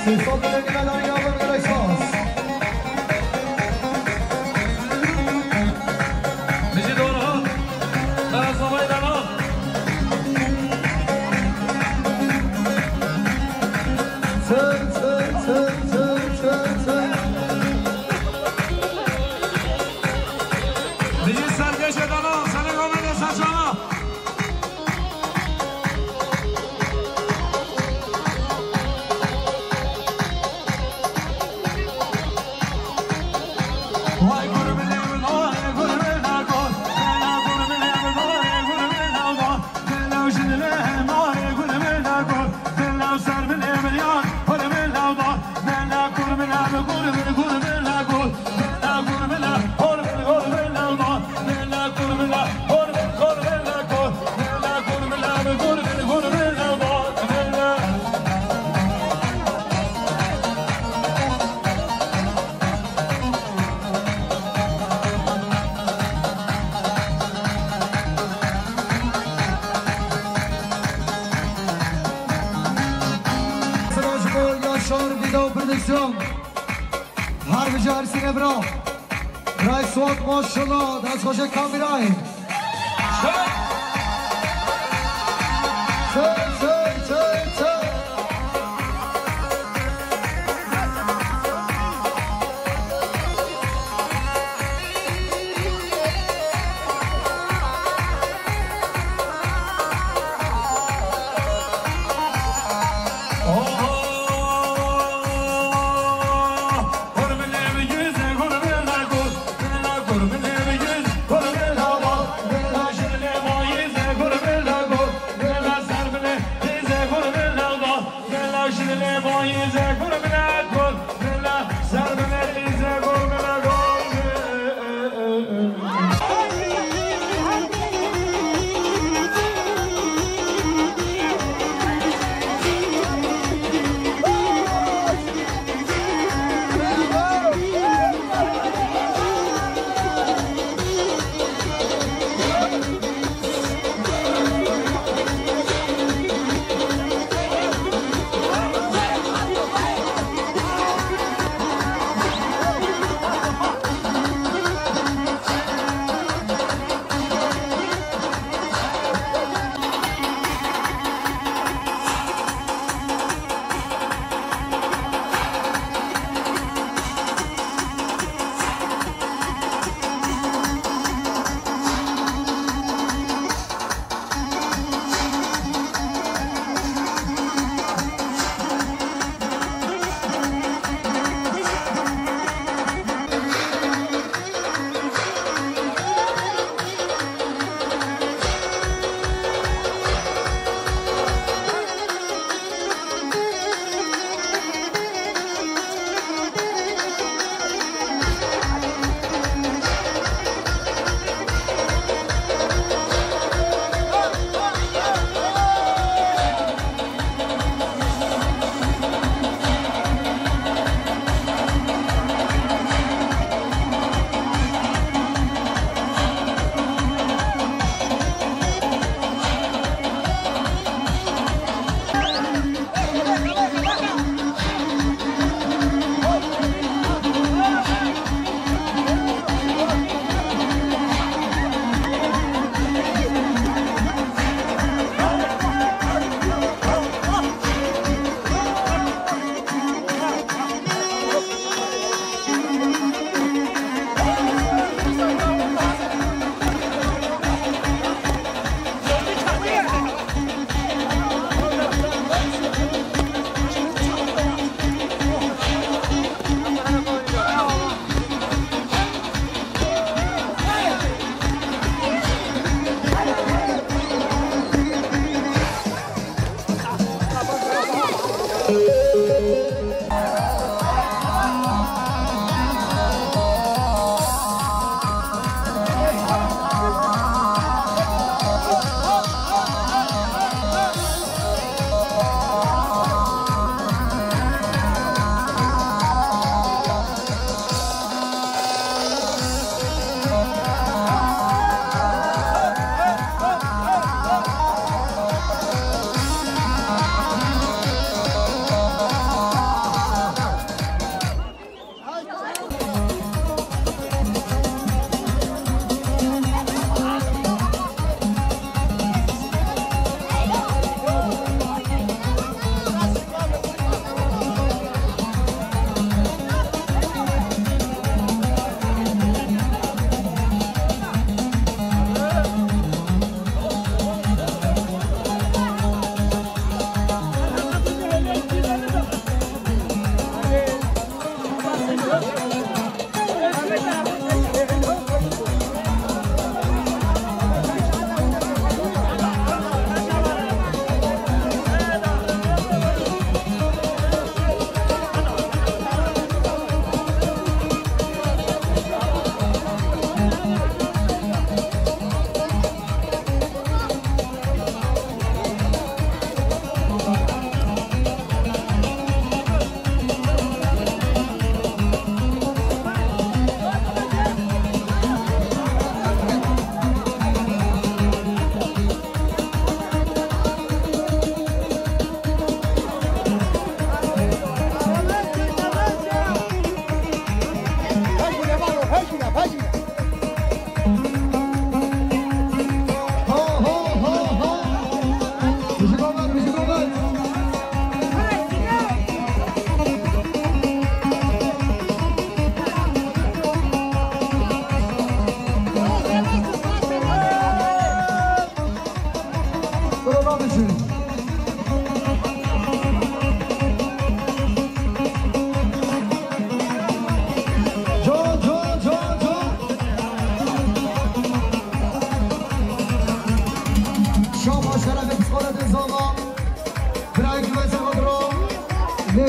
Sistom Belediye Madani Yavrum Galaxos. Bizi doğru. Taraflamayı devam. Bizi sergeç edana, seni komedi saçana. Vay gurbelerin oy gurbelina gol, bela gurbelerin oy gurbelina gol, bela jinilerin oy gurbelina gol, bela serbilerin yan gurbelina gol, bela gurbelerin gurbelina gol, bela gurbela gurbelina gol, bela gurbela gurbelina gol, bela gurbelerin gurbelina gol, bela. Yaşar Video Prodüksiyon Harbi Carisi Nebra Ray Suat Maşallah Ders Hoca Kamiray Söy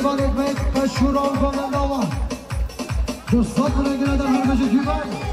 ایوان ادمید پشور آنگان داما دوستان برنگنه در هر بجه دیوان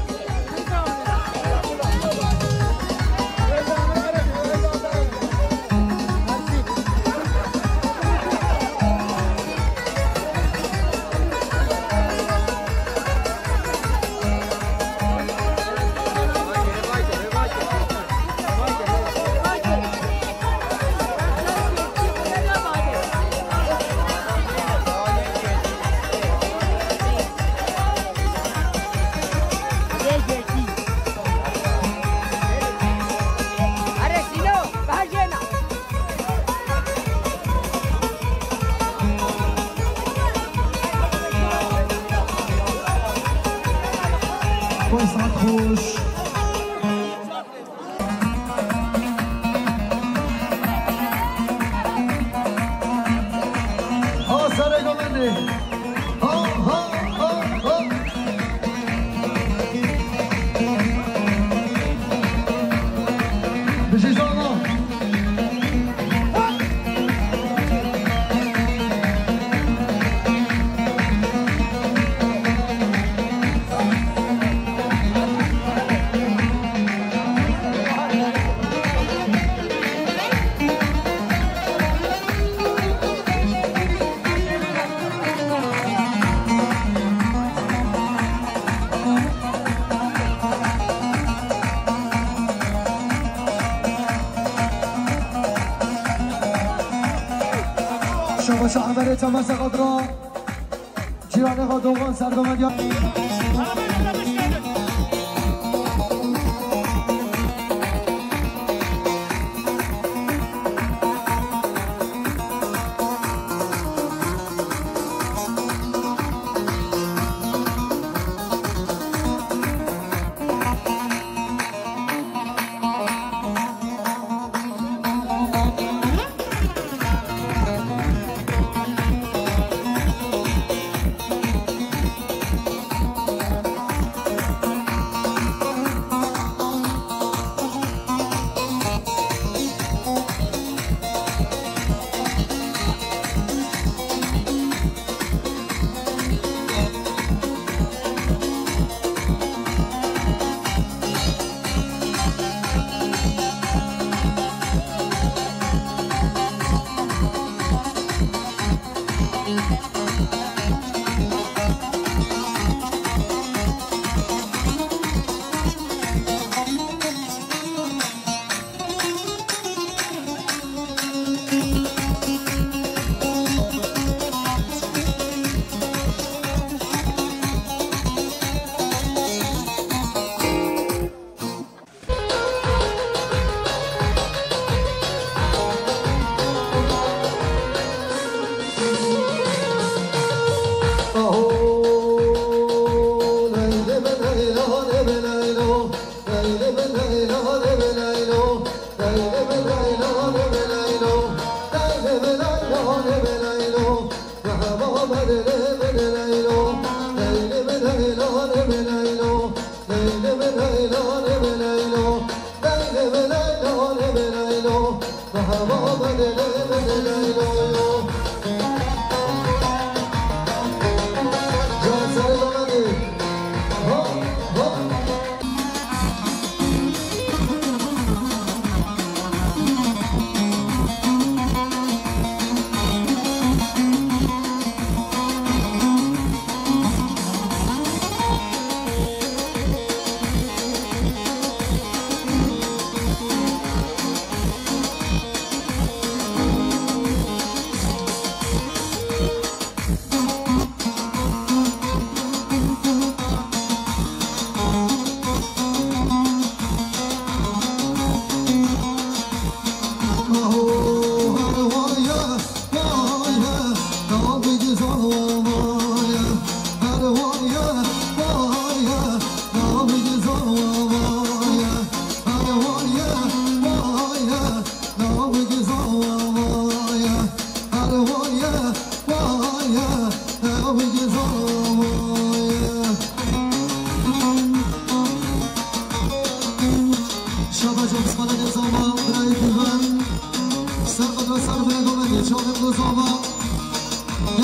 خوش ها سر گمنده ها ها ها ها بشیش آقا شما شعبر تماس قدرا جیران قدوغان سرگمندیان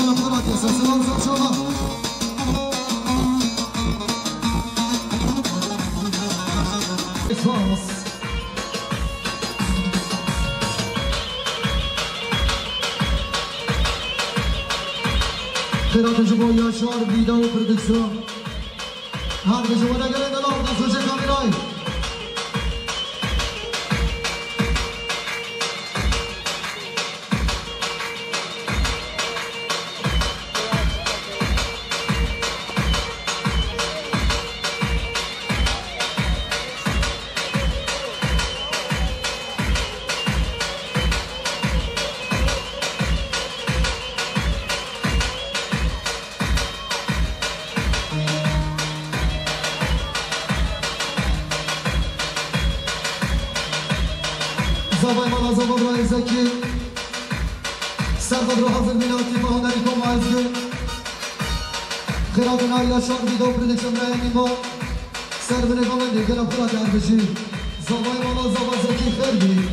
Sarı سلام شما خیرات شما یاشار ویدئو پرودکسیون هر به شما نگرین دلار دستوچه کامیرای زبای مالا زباد رای زکی سرباد رو حاضر میناتی با هنری کم عزگی خیرات نایا شان ویدئو پرودکشن رای نیما سر بینه کامنده گرم خورا در بشی زبای مالا زباد زکی خیلی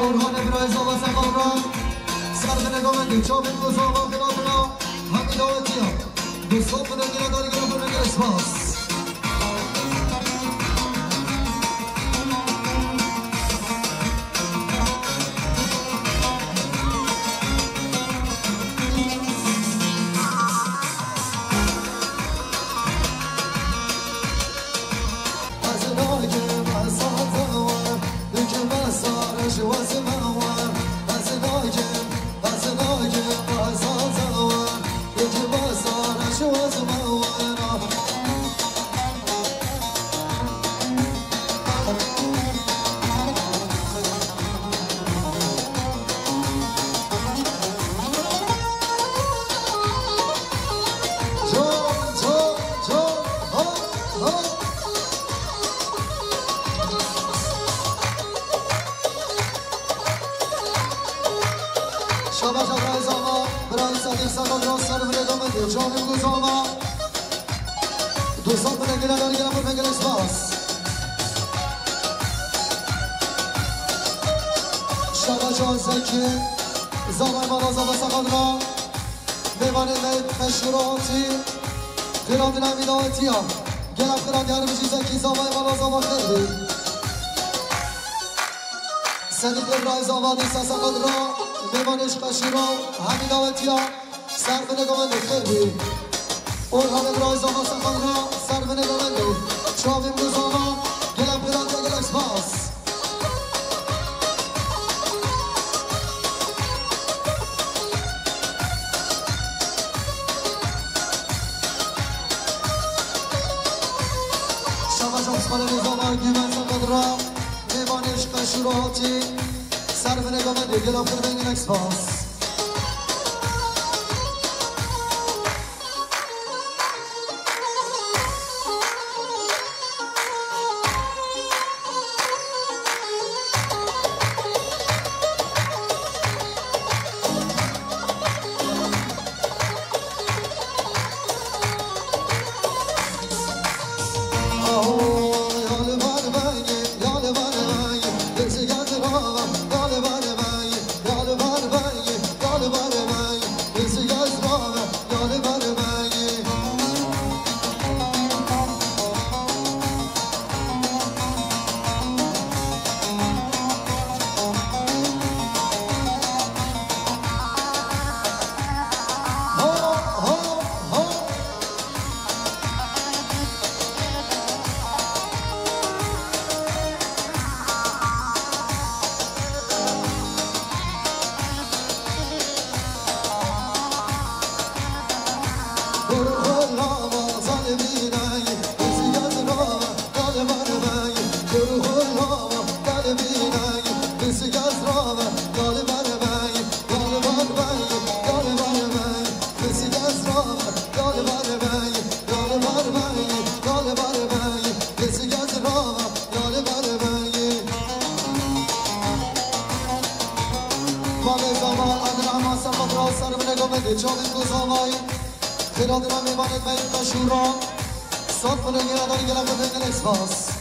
اورهان ابراهیز آبا سقام را سر نگامنده چابین روز آقا خلافنا همین داوتی ها دوستان بودن گیره داری گیره بودن گیره اسپاس شبا برای زاما برای صدیق سقام راست سر بله دامنده جامعه گوزاما دوستان بله گیره داری گیره بودن گیره اسپاس شبا جان زکی زامای مالا زاما سقام را میوانه مشهوراتی خیرات نمیداتی ها گیره خیرات هر بشی زکی زامای مالا زاما خیلی صدیق ابراهیز زاما دیسا سقام را میوانش قشیرا همین داوتی ها سر به نگامنده خیلی اورهان ابراهیز آقا سخان را سر به نگامنده چاویم روزانا گلم خیرات و گلکس باس شما شخص خاله نظام گیمن سقان را میوانش قشیراتی سر به نگامنده گلم خیرات و گلکس باس زبان زبان عدل ما سفت را سر من گمده جاوی گزامای خیرات را میماند به این قشورا صد کنه گیره داری گلم به بگل اکسپاس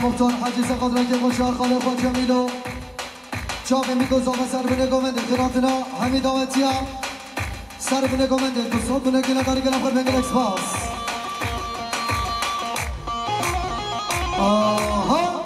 مختار حاجی سقط رنگ مشار خالق و جمیلو جاقی میگذام سر به نگامنده خیراتنا حمید آمتیا سر به نگامنده تصاد بونه گله داری گله خود بگل اکسپاس آها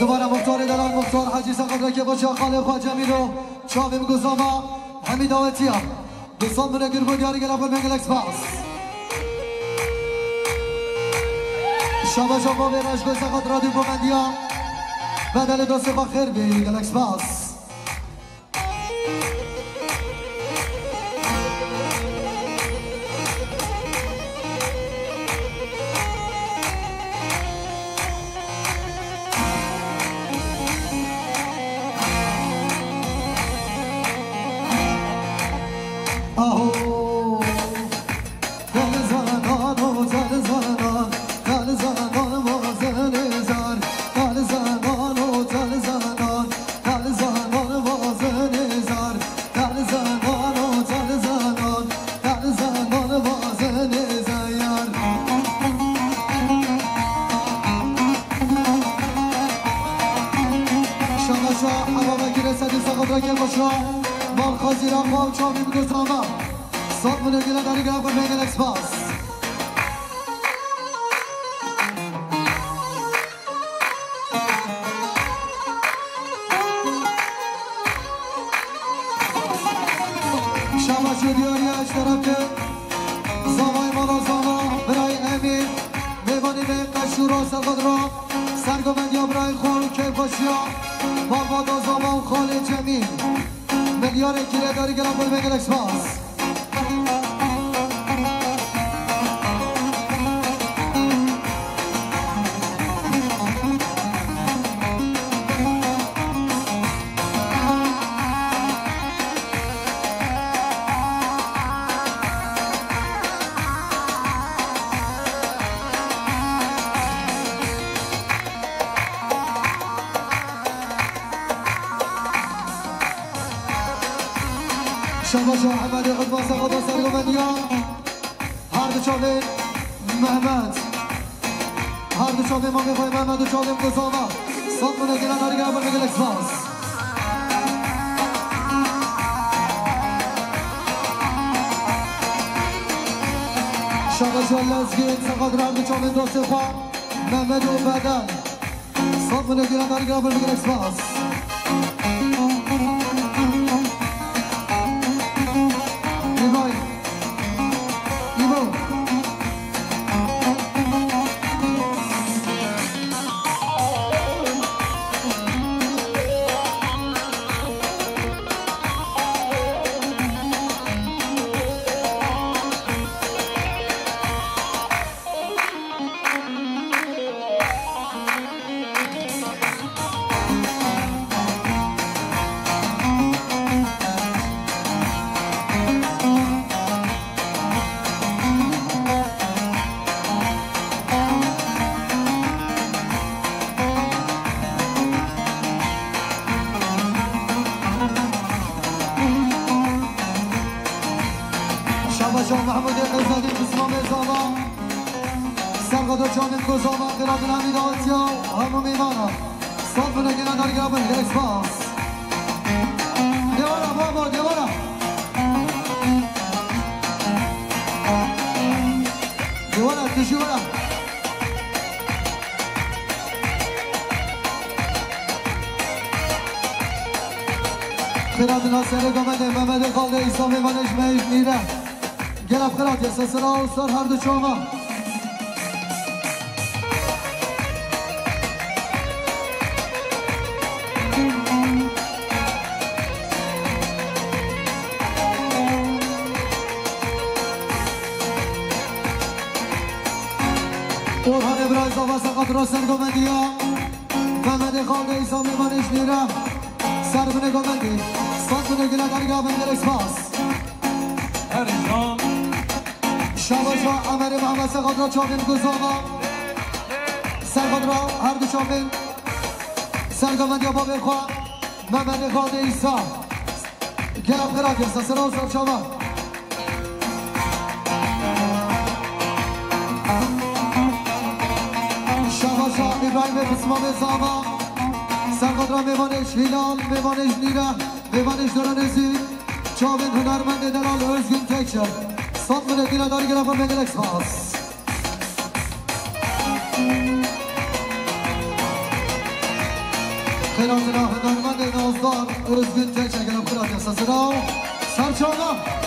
دوباره مختار دلال مختار حاجی سقط را که با شاه خالق و جمیلو چاویم گزاما حمید آوتیا دوستان بونه گرگو دیاری گلاب بگل اکسپاس شابا شابا به رشگو سقط را دو بمندیا بدل دوست با خیر بگل اکسپاس شما احمد قدما سقط و سرگومنیا هر دو چاله محمد هر دو چاله ما میخوای محمد و چاله مگزاما صد منه گیرن هر گرم بگل اکسپاس شما لازگی سقط هر دو چاله دوست خواه محمد و بدن صد منه گیرن هر گرم بگل اکسپاس محمد قزادی بسمام زاما سرقدر جانب گزاما قراد الحمید آتیا همو میمانا صاف نگینا در گرابن گرکس باس دیوارا بابا دیوارا دیوارا تشیوارا خیرات ناصر گمده محمد خالد ایسا میوانش میش میره گرف خیرات یه سسرا و سر هر دو چوما برهان ابراز آواز قدر سر گمده ها محمد خالد ایسا میوانش میره سر بنه گمده صد بنه گله در گابن در اکسپاس شباش و عمر محمد سقاد را چاپین گزاقا سرقاد را هر دو چاپین سرگمند یا بابر خواه محمد خالد ایسا گرم خیرات یسا سرا و سر چاپا شباش و ابراهیم بسمام زاما سرقاد را میوانش هیلال میوانش نیره میوانش دورانزی چاپین هنرمند دلال ارزگین تکشر صد من دینا داری گرفت من اکسپاس خیراتنا هنرمند نازدار ارزگین تکشر گرفت خیرات یسا سرا سرچانا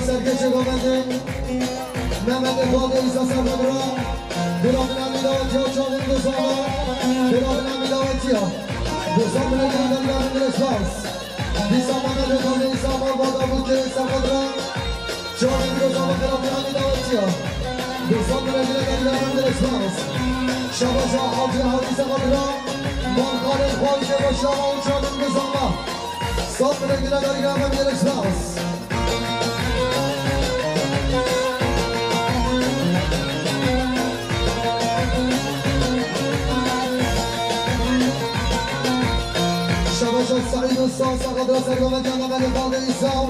سرکش گمنده محمد خالد ایسا سرقاد را برام نمیده آتیا چاقین گزاما برام نمیده آتیا گزام بنگیرن در گرم در اسپاس بیسا محمد خالد ایسا بادا بود که سرقاد را چاقین گزاما برام نمیده آتیا گزام بنگیرن در گرم در اسپاس شباشا آتیا حالی سرقاد را من خالد خواهیشه با شما و چاقین گزاما صاف بنگیرن در گرم در اسپاس سعید استاد سرقاد را سرگامه جمع من خالد ایسا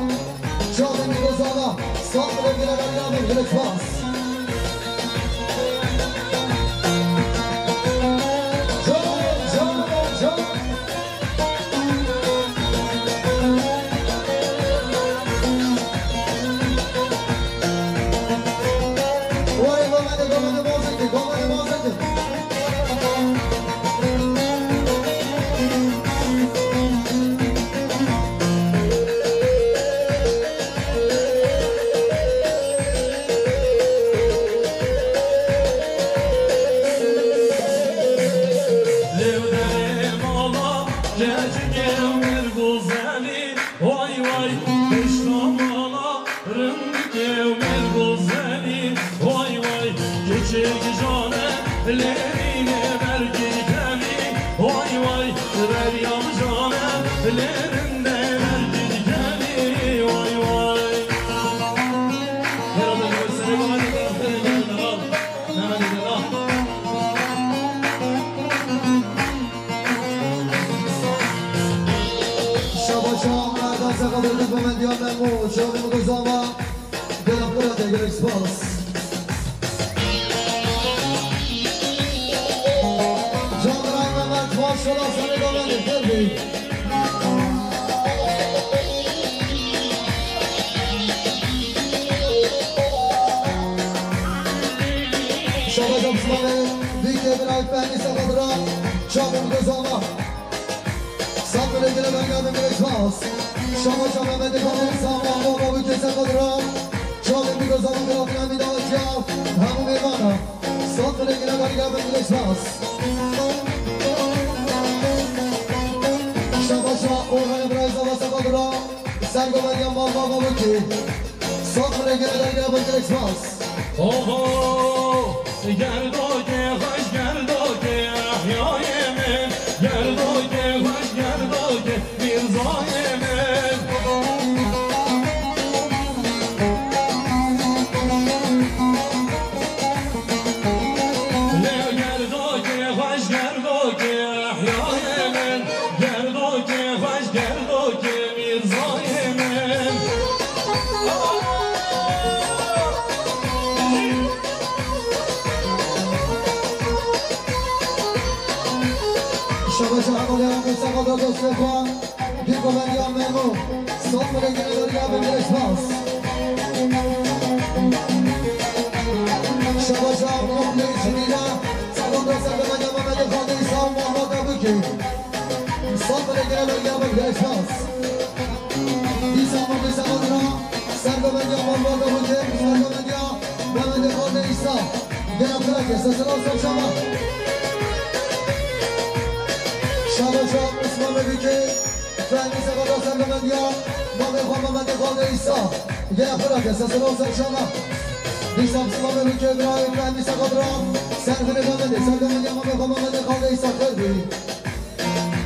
چاقین گزاما صاف بنگیرن در گرم در اسپاس Oh, گردو که خوش گردو که احیای من گردو که خوش گردو که میرزای من گردو که خوش گردو که احیای من گردو که خوش گردو که میرزای من شبا شهر هم مستقل را دوست بخوان دیگو بندیان مهمو صوت بگیره داری هم بگیرش باز شبا شهر مبلی چنیده سلام را سر بگیره محمد خانه ایسا و محمد بکی صوت بگیره داری هم بگیرش باز دیسا مبلی سلام را سر بگیره محمد بکی سر بگیره محمد خانه ایسا گرم فرکه سلام سر شما شبا شب اسمان بگی فهمی سقل را سر بمندیا ما بخوام محمد خانه ایسا گرم فرکه سلام سر شما دیشب سما بگی ابراهیم فهمی سقل را سر بمندیا ما بخوام محمد خانه ایسا خیل بی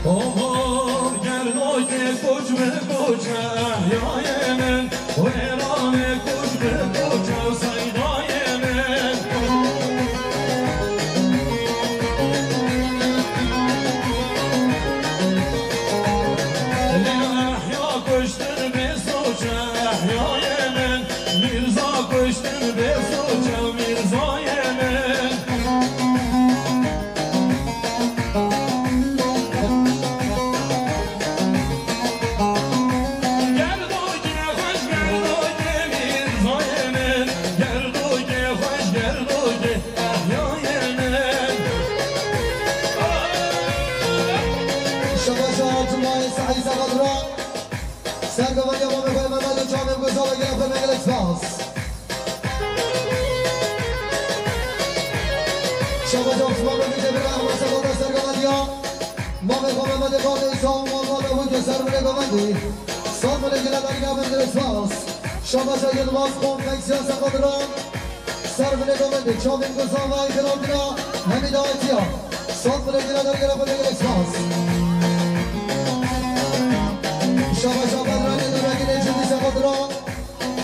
آهار گردو که کچ به کچ احیای من و ایران کچ به کچ و سیدای من احیا کشتن به سوچ احیای من میرزا کشتن به سوچ و میرزای من سعی سقل را سر بمندیا ما بخواه محمد جامع گذار و گرم فرمگل اکسپاس شبا جا اسمان بگی که برم و سقل را سر بمندیا ما بخواه محمد خانه ایسا و محمد بود که سر بره بمندی سال بره گرم و گرم فرمگل اکسپاس شبا جا یه باز کنفکسیون سقل را سر بره بمندی جامع گذار و گرم دینا همین دایتیا سال بره گرم و گرم فرمگل اکسپاس شبا شبا رانی درگیره جدی سقط را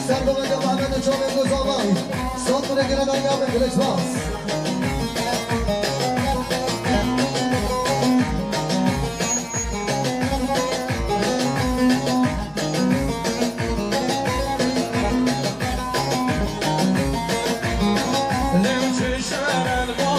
سر بمند محمد جامع گذاوای سات بره گره درگاه به گلش باز نمچه شرن